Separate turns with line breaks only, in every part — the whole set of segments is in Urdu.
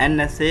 NSA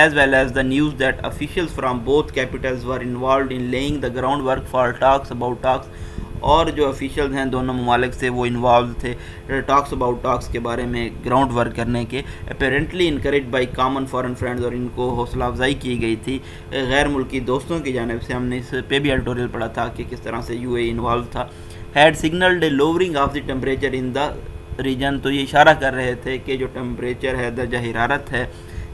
as well as the news that officials from both capitals were involved in laying the groundwork for talks about talks, اور جو officials ہیں دونوں ممالک سے وہ انوالو تھے talks about talks کے بارے میں گراؤنڈ ورک کرنے کے, apparently encouraged by common foreign friends, اور ان کو حوصلہ افزائی کی گئی تھی غیر ملکی دوستوں کی جانب سے. ہم نے اس پہ بھی ایڈیٹوریل پڑھا تھا کہ کس طرح سے UAE انوالو تھا. had signaled a lowering of the temperature in the region, تو یہ اشارہ کر رہے تھے کہ جو ٹمپریچر ہے, درجہ حرارت ہے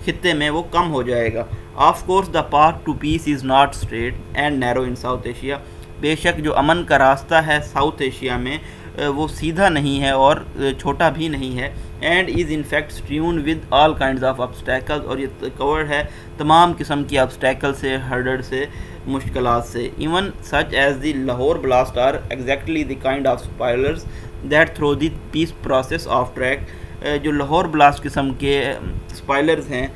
خطے میں, وہ کم ہو جائے گا. Of course the path to peace is not straight and narrow in South Asia, بے شک جو امن کا راستہ ہے ساؤتھ ایشیا میں وہ سیدھا نہیں ہے اور چھوٹا بھی نہیں ہے. And is in fact strewn with all kinds of obstacles, اور یہ کورڈ ہے تمام قسم کی obstacle سے, ہرڈر سے, مشکلات سے. Even such as the Lahore blast are exactly the kind of spoilers that throw the peace process off track. جو لاہور بلاسٹ قسم کے اسپائلرز ہیں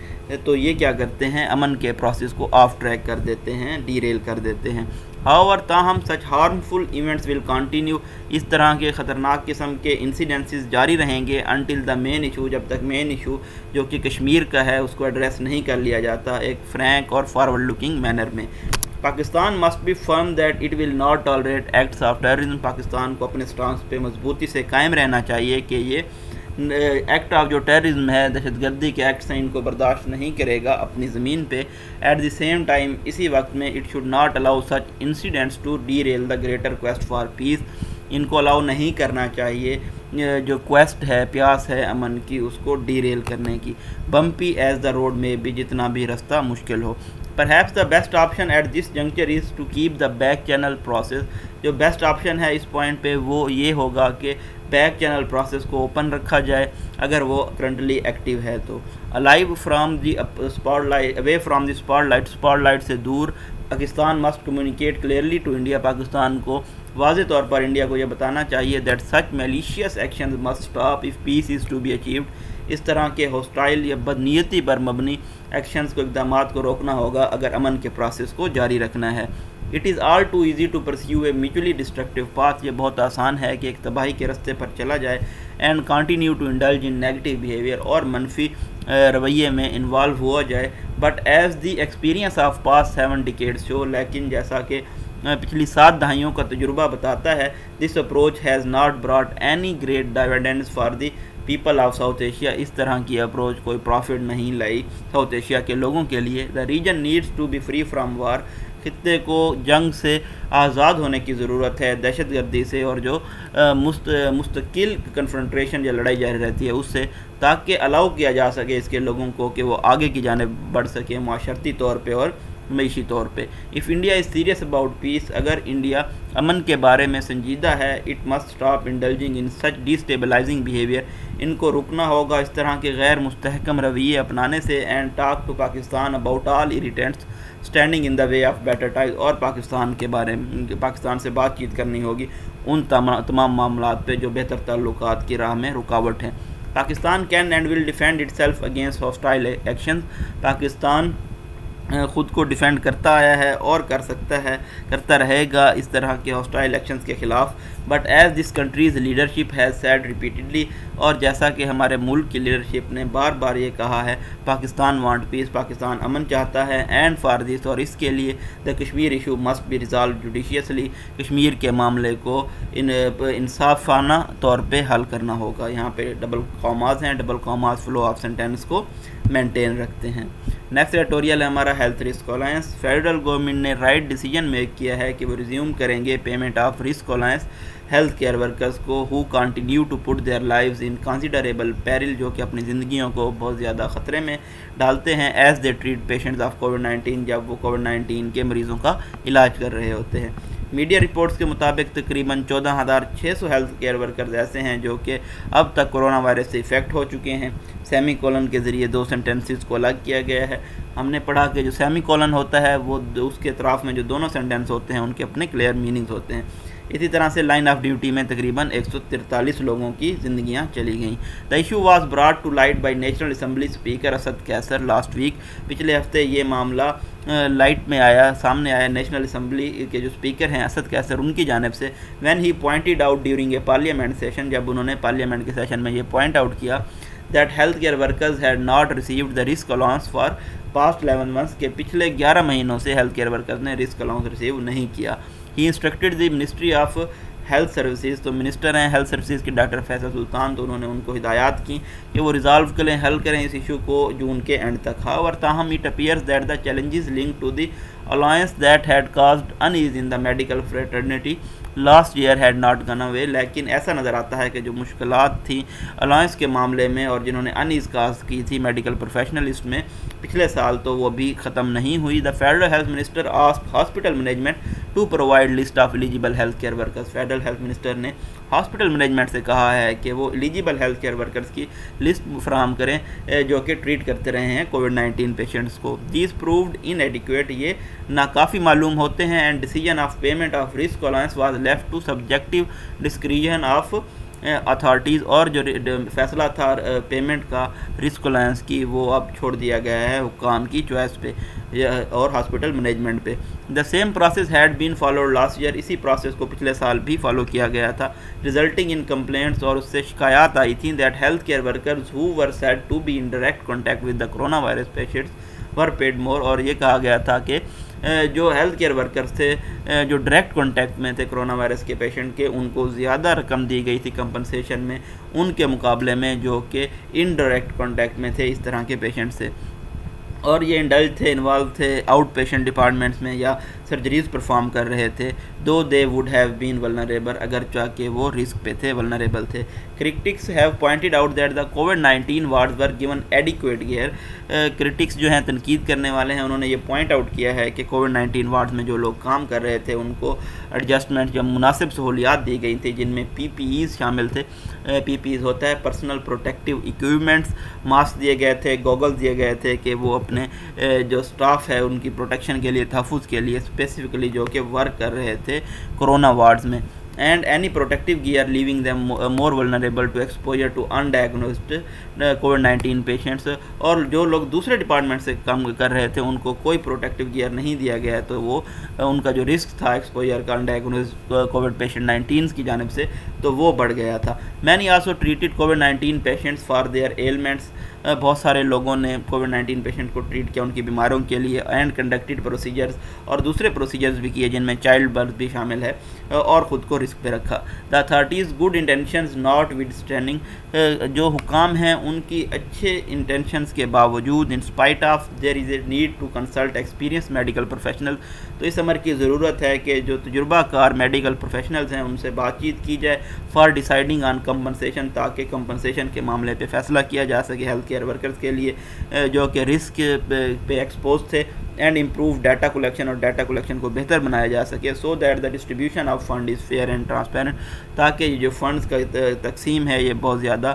تو یہ کیا کرتے ہیں, امن کے پروسیس کو آف ٹریک کر دیتے ہیں, ڈی ریل کر دیتے ہیں. However, تاہم such harmful events will continue, اس طرح کے خطرناک قسم کے انسیڈنسز جاری رہیں گے until the main issue, جب تک مین ایشو جو کہ کشمیر کا ہے اس کو ایڈریس نہیں کر لیا جاتا ایک فرینک اور فارورڈ لکنگ مینر میں. Pakistan must be firm that it will not tolerate acts of terrorism. Pakistan کو اپنے سٹانس پہ مضبوطی سے قائم رہنا چاہیے کہ یہ ایکٹ آف جو ٹیررزم ہے, دہشت گردی کے ایکٹس ہیں, ان کو برداشت نہیں کرے گا اپنی زمین پہ. ایٹ دی سیم ٹائم, اسی وقت میں it should not allow such incidents to derail the greater quest for peace. ان کو الاؤ نہیں کرنا چاہیے جو کویسٹ ہے, پیاس ہے امن کی, اس کو ڈی ریل کرنے کی. بمپی ایز دا روڈ میں بھی, جتنا بھی راستہ مشکل ہو. Perhaps the best option at this juncture is to keep the back channel process. جو بیسٹ آپشن ہے اس پوائنٹ پہ وہ یہ ہوگا کہ بیک چینل پروسیس کو اوپن رکھا جائے اگر وہ کرنٹلی ایکٹیو ہے تو. alive from the spotlight, away from the spotlight سے دور. Pakistan must communicate clearly to India. Pakistan کو واضح طور پر انڈیا کو یہ بتانا چاہیے that such malicious actions must stop if peace is to be achieved. اس طرح کے ہوسٹائل یا بدنیتی پر مبنی ایکشنز کو, اقدامات کو روکنا ہوگا اگر امن کے پروسیس کو جاری رکھنا ہے. It is all too easy to pursue a mutually destructive path. یہ بہت آسان ہے کہ ایک تباہی کے راستے پر چلا جائے and continue to indulge in negative behavior, اور منفی رویے میں انوالو ہوا جائے. But as the experience of past 7 decades show, لیکن جیسا کہ پچھلی 7 دہائیوں کا تجربہ بتاتا ہے, this approach has not brought any great dividends for the people of South Asia. اس طرح کی اپروچ کوئی پروفٹ نہیں لائی ساؤتھ ایشیا کے لوگوں کے لیے. The region needs to be free from war. خطے کو جنگ سے آزاد ہونے کی ضرورت ہے, دہشت گردی سے اور جو مستقل کنفرنٹریشن یا لڑائی جاری رہتی ہے اس سے, تاکہ الاؤ کیا جا سکے اس کے لوگوں کو کہ وہ آگے کی جانب بڑھ سکیں معاشرتی طور پہ اور معیشی طور پہ. If India is serious about peace, اگر انڈیا امن کے بارے میں سنجیدہ ہے, it must stop indulging in such destabilizing behavior. ان کو رکنا ہوگا اس طرح کے غیر مستحکم رویے اپنانے سے, and talk to Pakistan about all irritants standing in the way of better ties. اور پاکستان سے بات چیت کرنی ہوگی ان تمام معاملات پہ جو بہتر تعلقات کی راہ میں رکاوٹ ہیں. Pakistan can and will defend itself against hostile actions. Pakistan خود کو ڈیفینڈ کرتا آیا ہے اور کرتا رہے گا اس طرح کے ہاسٹائل ایکشنز کے خلاف. But as this countries leadership has said repeatedly, اور جیسا کہ ہمارے ملک کی لیڈرشپ نے بار بار یہ کہا ہے, پاکستان وانٹ پیس, پاکستان امن چاہتا ہے. اینڈ فار دس, اور اس کے لیے, the Kashmir issue must be resolve judiciously. Kashmir کے معاملے کو انصافانہ طور پہ حل کرنا ہوگا. یہاں پہ ڈبل کاماز ہیں, double commas flow of sentence کو مینٹین رکھتے ہیں. نیکسٹ ایڈیٹوریل ہے ہمارا health risk alliance. Federal government نے رائٹ ڈیسیجن میک کیا ہے کہ وہ ریزیوم کریں گے payment of risk alliance health care workers کو who continue to put their lives in considerable peril, جو کہ اپنی زندگیوں کو بہت زیادہ خطرے میں ڈالتے ہیں, as they treat patients of کووڈ-19, جب وہ کووڈ-19 کے مریضوں کا علاج کر رہے ہوتے ہیں. میڈیا رپورٹس کے مطابق تقریباً 14,600 ہیلتھ کیئر ورکرز ایسے ہیں جو کہ اب تک کرونا وائرس سے افیکٹ ہو چکے ہیں. سیمی کولن کے ذریعے 2 سینٹنسز کو الگ کیا گیا ہے. ہم نے پڑھا کہ جو سیمی کولن ہوتا ہے وہ اس کے اطراف میں جو دونوں سینٹنس ہوتے ہیں ان کے اپنے کلیئر میننگز ہوتے ہیں. اسی طرح سے لائن آف ڈیوٹی میں تقریباً 143 لوگوں کی زندگیاں چلی گئیں. The issue was brought to light by National Assembly Speaker Asad Qaiser last week. پچھلے ہفتے یہ معاملہ لائٹ میں سامنے آیا نیشنل اسمبلی کے جو اسپیکر ہیں اسد کیسر, ان کی جانب سے. When he pointed out during a parliament session, جب انہوں نے پارلیمنٹ کے سیشن میں یہ پوائنٹ آؤٹ کیا that healthcare workers had not received the risk allowance for past 11 months کہ پچھلے 11 مہینوں سے ہیلتھ کیئر ورکرز نے رسک الاؤنس ریسیو نہیں کیا. He instructed the ministry of health services, تو منسٹر ہیں ہیلتھ سروسز کے ڈاکٹر فیصل سلطان, تو انہوں نے ان کو ہدایات کی کہ وہ ریزالو کریں, حل کریں اس ایشو کو جون کے اینڈ تک. اور تاہم it appears that the challenges link to the alliance that had caused unease in the medical fraternity last year had not gone away, لیکن ایسا نظر آتا ہے کہ جو مشکلات تھیں الائنس کے معاملے میں اور جنہوں نے انیز کاز کی تھی میڈیکل پروفیشنلسٹ میں پچھلے سال, تو وہ بھی ختم نہیں ہوئی. The federal health minister asked hospital management to provide list of eligible health care workers. Federal health minister نے ہاسپٹل مینجمنٹ سے کہا ہے کہ وہ ایلیجیبل ہیلتھ کیئر ورکرز کی لسٹ فراہم کریں جو کہ ٹریٹ کرتے رہے ہیں کووڈ-19 پیشنٹس کو. دیز پرووڈ ان ایڈیکویٹ, یہ ناکافی معلوم ہوتے ہیں. And decision of payment of risk allowance was left to subjective discretion of authorities, اور جو فیصلہ تھا پیمنٹ کا رسک الائنس کی وہ اب چھوڑ دیا گیا ہے حکام کی چوائس پہ اور ہاسپٹل مینجمنٹ پہ. The same process had been followed last year, اسی پروسیس کو پچھلے سال بھی فالو کیا گیا تھا. ریزلٹنگ ان کمپلینٹس, اور اس سے شکایات آئی تھیں that health care workers who were said to be in direct contact with the corona virus patients were paid more, اور یہ کہا گیا تھا کہ جو ہیلتھ کیئر ورکرز تھے جو ڈائریکٹ کانٹیکٹ میں تھے کرونا وائرس کے پیشنٹ کے, ان کو زیادہ رقم دی گئی تھی کمپنسیشن میں ان کے مقابلے میں جو کہ ان ڈائریکٹ کانٹیکٹ میں تھے اس طرح کے پیشنٹ سے. اور یہ انڈلج تھے, انوالو تھے آؤٹ پیشنٹ ڈپارٹمنٹس میں یا سرجریز پرفارم کر رہے تھے. Though they would have been vulnerable, اگرچہ کہ وہ رسک پہ تھے, ولنریبل تھے. Critics have pointed out that the کووڈ-19 wards were given adequate care. Critics جو ہیں تنقید کرنے والے ہیں, انہوں نے یہ پوائنٹ آؤٹ کیا ہے کہ کووڈ-19 وارڈز میں جو لوگ کام کر رہے تھے ان کو ایڈجسٹمنٹ یا مناسب سہولیات دی گئی تھی, جن میں پی پی ایز شامل تھے. پی پی ایز ہوتا ہے پرسنل پروٹیکٹیو ایکوپمنٹس, ماسک دیے گئے تھے, گوگلز دیے گئے تھے کہ وہ اپنے جو سٹاف ہے ان کی پروٹیکشن کے لیے, تحفظ کے لیے اسپیسیفکلی جو کہ ورک کر رہے تھے کرونا وارڈز میں. And any protective gear leaving them more vulnerable to exposure to undiagnosed کووڈ-19 پیشنٹس, اور جو لوگ دوسرے ڈپارٹمنٹ سے کام کر رہے تھے ان کو کوئی پروٹیکٹیو گیئر نہیں دیا گیا, تو وہ ان کا جو رسک تھا ایکسپوجر کا انڈائگنوزڈ کووڈ پیشنٹ 19 کی جانب سے تو وہ بڑھ گیا تھا. مینی آلسو ٹریٹڈ کووڈ-19 پیشنٹس فار دیئر ایلمنٹس, بہت سارے لوگوں نے کووڈ-19 پیشنٹ کو ٹریٹ کیا ان کی بیماریوں کے لیے. اینڈ کنڈکٹڈ پروسیجرز, اور دوسرے پروسیجرز بھی کیے جن میں چائلڈ برتھ بھی شامل ہے, اور خود کو رسک پہ رکھا. The authorities good intentions notwithstanding, جو حکام ہیں ان کی اچھے انٹینشنز کے باوجود in spite of there is a need to consult experience medical professional, تو اس امر کی ضرورت ہے کہ جو تجربہ کار میڈیکل پروفیشنلز ہیں ان سے بات چیت کی جائے فار ڈیسائیڈنگ آن کمپنسیشن, تاکہ کمپنسیشن کے معاملے پہ فیصلہ کیا جا سکے ہیلتھ کیئر ورکرز کے لیے جو کہ رسک پہ ایکسپوز تھے. اینڈ امپروو ڈیٹا کلیکشن, اور ڈیٹا کلیکشن کو بہتر بنایا جا سکے so that the distribution of fund is fair and transparent, تاکہ یہ جو فنڈز کا تقسیم ہے یہ بہت زیادہ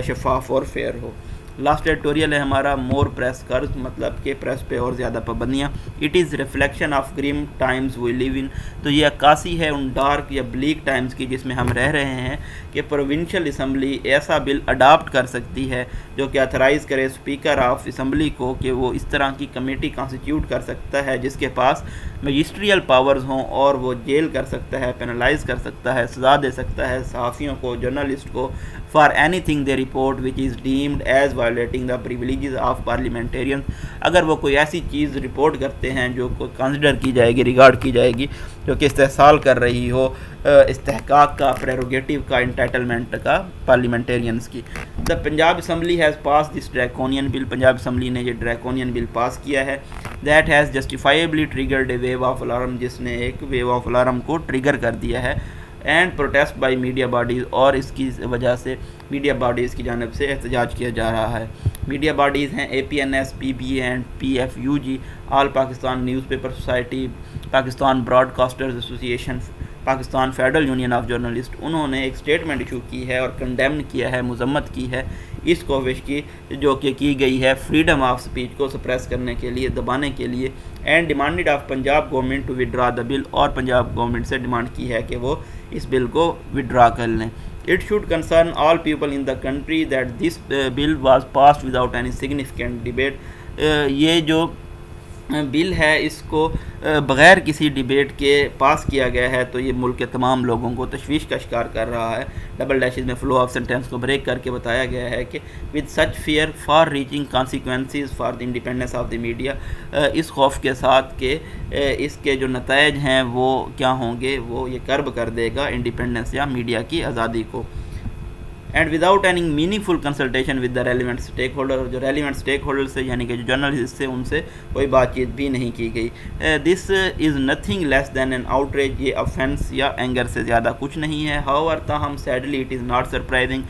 شفاف اور فیئر ہو. لاسٹ ایڈیٹوریل ہے ہمارا مور پریس قرض, مطلب کہ پریس پہ اور زیادہ پابندیاں. It is reflection of grim times we live in, تو یہ عکاسی ہے ان ڈارک یا بلیک ٹائمز کی جس میں ہم رہ رہے ہیں کہ پروونشل اسمبلی ایسا بل اڈاپٹ کر سکتی ہے جو کہ اتھرائز کرے اسپیکر آف اسمبلی کو کہ وہ اس طرح کی کمیٹی کانسٹیٹیوٹ کر سکتا ہے جس کے پاس میجسٹریل پاورز ہوں, اور وہ جیل کر سکتا ہے, پینلائز کر سکتا ہے, سزا دے سکتا ہے صحافیوں کو, جرنلسٹ کو for anything they report which is deemed as violating the privileges of parliamentarian. اگر وہ کوئی ایسی چیز رپورٹ کرتے ہیں جو کو کنسیڈر کی جائے گی, ریگارڈ کی جائے گی, جو کہ استحصال کر رہی ہو استحقاق کا, پریروگیٹو کا, انٹائٹلمنٹ کا پارلیمنٹیرینز کی. The Punjab assembly has pass this draconian bill, Punjab assembly نے یہ ڈریکونین بل پاس کیا ہے. That has justifiably triggered a wave of alarm, جس نے ایک ویو آف الارم کو ٹریگر کر دیا ہے. And protest by media bodies, اور اس کی وجہ سے میڈیا باڈیز کی جانب سے احتجاج کیا جا رہا ہے. میڈیا باڈیز ہیں A P N S, P B A and P F U J, all Pakistan newspaper society, Pakistan broadcasters association, Pakistan federal union of journalist. انہوں نے ایک اسٹیٹمنٹ ایشو کی ہے اور کنڈیمن کیا ہے, مذمت کی ہے اس کوشش کی جو کہ کی گئی ہے فریڈم آف سپیچ کو سپریس کرنے کے لیے, دبانے کے لیے. And demanded of Punjab government to withdraw the bill, اور پنجاب گورنمنٹ سے ڈیمانڈ کی ہے کہ وہ اس بل کو ودرا کر لیں. It should concern all people in the country that this bill was passed without any significant debate. یہ جو بل ہے اس کو بغیر کسی ڈیبیٹ کے پاس کیا گیا ہے، تو یہ ملک کے تمام لوگوں کو تشویش کا شکار کر رہا ہے۔ ڈبل ڈیشز میں فلو آف سینٹینس کو بریک کر کے بتایا گیا ہے کہ with such fear far reaching consequences for the independence of the media, اس خوف کے ساتھ کہ اس کے جو نتائج ہیں وہ کیا ہوں گے، وہ یہ کرب کر دے گا انڈیپینڈنس یا میڈیا کی آزادی کو۔ And without any meaningful consultation with the relevant stakeholder, جو ریلیونٹ اسٹیک ہولڈر سے یعنی کہ جو جرنلسٹ سے ان سے کوئی بات چیت بھی نہیں کی گئی۔ This is nothing less than an outrage, یہ افینس یا اینگر سے زیادہ کچھ نہیں ہے۔ ہاؤ تاہم sadly it is not surprising,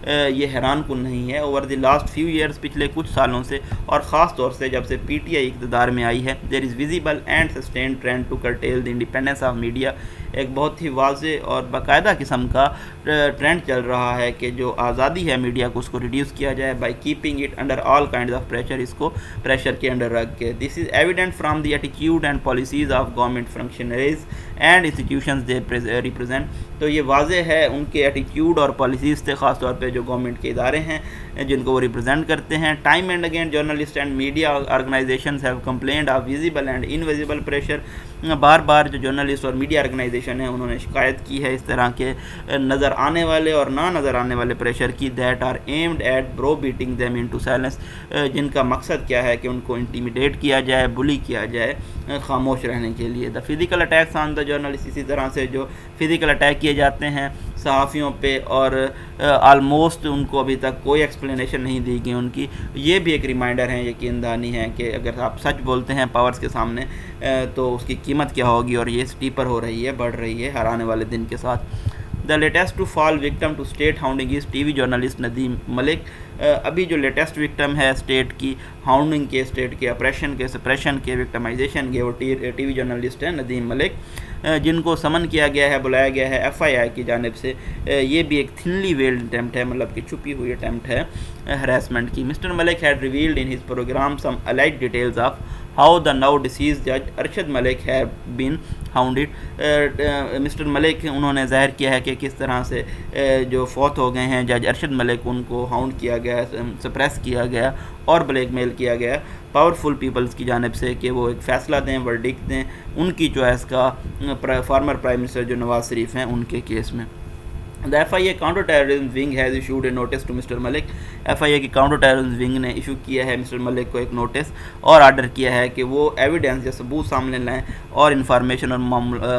یہ حیران کن نہیں ہے۔ Over the last few years, پچھلے کچھ سالوں سے، اور خاص طور سے جب سے پی ٹی آئی اقتدار میں آئی ہے، there is visible and sustained trend to curtail the independence of media, ایک بہت ہی واضح اور باقاعدہ قسم کا ٹرینڈ چل رہا ہے کہ جو آزادی ہے میڈیا کو، اس کو ریڈیوس کیا جائے by keeping it under all kinds of pressure, اس کو پریشر کے انڈر رکھ کے۔ This is evident from the attitude and policies of government functionaries and institutions they represent, تو یہ واضح ہے ان کے ایٹیٹیوڈ اور پالیسیز سے، خاص طور پہ جو گورنمنٹ کے ادارے ہیں جن کو وہ ریپرزینٹ کرتے ہیں۔ Time and again journalist and media organizations have complained of visible and invisible pressure, بار بار جو جرنلسٹ اور میڈیا آرگنائزیشن ہیں انہوں نے شکایت کی ہے اس طرح کے نظر آنے والے اور نہ نظر آنے والے پریشر کی، دیٹ آر ایمڈ ایٹ برو بیٹنگ دیم انٹو سائلنس، جن کا مقصد کیا ہے کہ ان کو انٹیمیڈیٹ کیا جائے، بلی کیا جائے خاموش رہنے کے لیے۔ The physical attacks on the journalist, اسی طرح سے جو فزیکل اٹیک کیے جاتے ہیں صحافیوں پہ، اور آلموسٹ ان کو ابھی تک کوئی ایکسپلینیشن نہیں دی گئی ان کی، یہ بھی ایک ریمائنڈر ہے، یقین دہانی ہے کہ اگر آپ سچ بولتے ہیں پاورز کے سامنے تو اس کی قیمت کیا ہوگی، اور یہ سٹیپر ہو رہی ہے، بڑھ رہی ہے ہر آنے والے دن کے ساتھ۔ The latest to fall victim to state hounding is T V journalist Nadeem Malik, ابھی جو لیٹسٹ وکٹم ہے اسٹیٹ کی ہاؤنڈنگ کے، اسٹیٹ کے اپریشن کے، سپریشن کے، وکٹمائزیشن کے، وہ ٹی وی جرنلسٹ ہیں ندیم ملک، جن کو سمن کیا گیا ہے، بلایا گیا ہے ایف آئی آئی کی جانب سے۔ یہ بھی ایک تھنلی ویلڈ اٹیمپٹ ہے، مطلب کہ چھپی ہوئی اٹیمپٹ ہے ہراسمنٹ کی۔ Mr Malik had revealed in his programme some alleged details of how the now deceased جج Arshad Malik have been hounded. Mr Malik انہوں نے ظاہر کیا ہے کہ کس طرح سے جو فوت ہو گئے ہیں جج ارشد ملک، ان کو ہاؤنڈ کیا گیا، سپریس کیا گیا اور بلیک میل کیا گیا پاورفل پیپلز کی جانب سے کہ وہ ایک فیصلہ دیں، ورڈکٹ دیں ان کی چوائس کا، فارمر پرائم منسٹر جو نواز شریف ہیں ان کے کیس میں۔ The FIA counter terrorism wing has issued a notice to Mr. Malik. FIA کی کاؤنٹر ٹیررزم ونگ نے ایشو کیا ہے مسٹر ملک کو ایک نوٹس، اور آرڈر کیا ہے کہ وہ ایویڈنس یا ثبوت سامنے لائیں اور انفارمیشن اور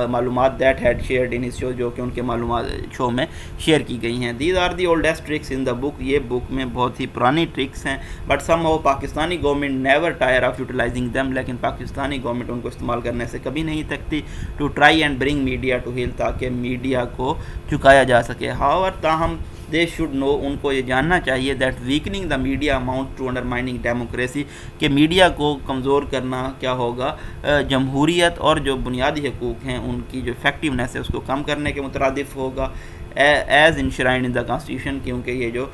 معلومات that had shared in his show, جو کہ ان کے معلومات شو میں شیئر کی گئی ہیں۔ These are the oldest tricks in the book, یہ بک میں بہت ہی پرانی ٹرکس ہیں، but somehow Pakistani government never tire of utilizing them, لیکن پاکستانی گورنمنٹ ان کو استعمال کرنے سے کبھی نہیں تھکتی، to try and bring media to hell, تاکہ میڈیا کو چکایا جا سکے۔ ہاؤور تاہم دے شوڈ نو، ان کو یہ جاننا چاہیے، that weakening the media amount to undermining democracy, کہ میڈیا کو کمزور کرنا کیا ہوگا، جمہوریت اور جو بنیادی حقوق ہیں ان کی جو افیکٹونیس ہے اس کو کم کرنے کے مترادف ہوگا، ایز انشرائنڈ ان دا کانسٹیٹیوشن، کیونکہ یہ جو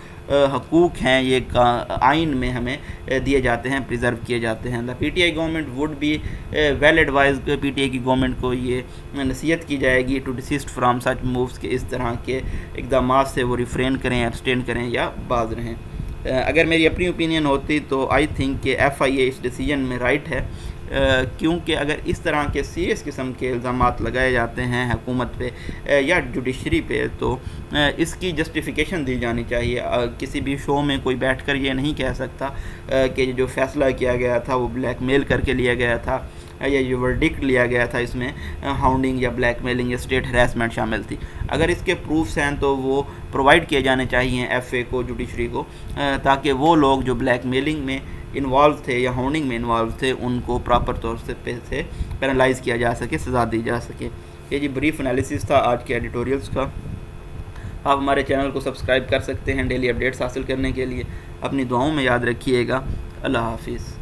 حقوق ہیں یہ آئین میں ہمیں دیے جاتے ہیں، پریزرو کیے جاتے ہیں۔ The P T I government would be well advised, P T I کی گورنمنٹ کو یہ نصیحت کی جائے گی to desist from such moves, کہ اس طرح کے اقدامات سے وہ ریفرین کریں، ابسٹین کریں یا باز رہیں۔ اگر میری اپنی اوپینین ہوتی تو آئی تھنک کہ ایف آئی اے اس ڈیسیجن میں رائٹ ہے، کیونکہ اگر اس طرح کے سیریس قسم کے الزامات لگائے جاتے ہیں حکومت پہ یا جوڈیشری پہ، تو اس کی جسٹیفیکیشن دی جانی چاہیے۔ کسی بھی شو میں کوئی بیٹھ کر یہ نہیں کہہ سکتا کہ جو فیصلہ کیا گیا تھا وہ بلیک میل کر کے لیا گیا تھا، یا جو ورڈکٹ لیا گیا تھا اس میں ہاؤنڈنگ یا بلیک میلنگ یا اسٹیٹ ہراسمنٹ شامل تھی۔ اگر اس کے پروفس ہیں تو وہ پرووائڈ کیے جانے چاہیے ایف اے کو، جوڈیشری کو، تاکہ وہ لوگ جو بلیک میلنگ میں انوالو تھے یا ہاؤنڈنگ میں انوالو تھے ان کو پراپر طور سے پینلائز کیا جا سکے، سزا دی جا سکے۔ یہ جی بریف انالیسس تھا آج کے ایڈیٹوریلز کا۔ آپ ہمارے چینل کو سبسکرائب کر سکتے ہیں ڈیلی اپڈیٹس حاصل کرنے کے لیے۔ اپنی دعاؤں میں یاد رکھیے گا۔ اللہ حافظ۔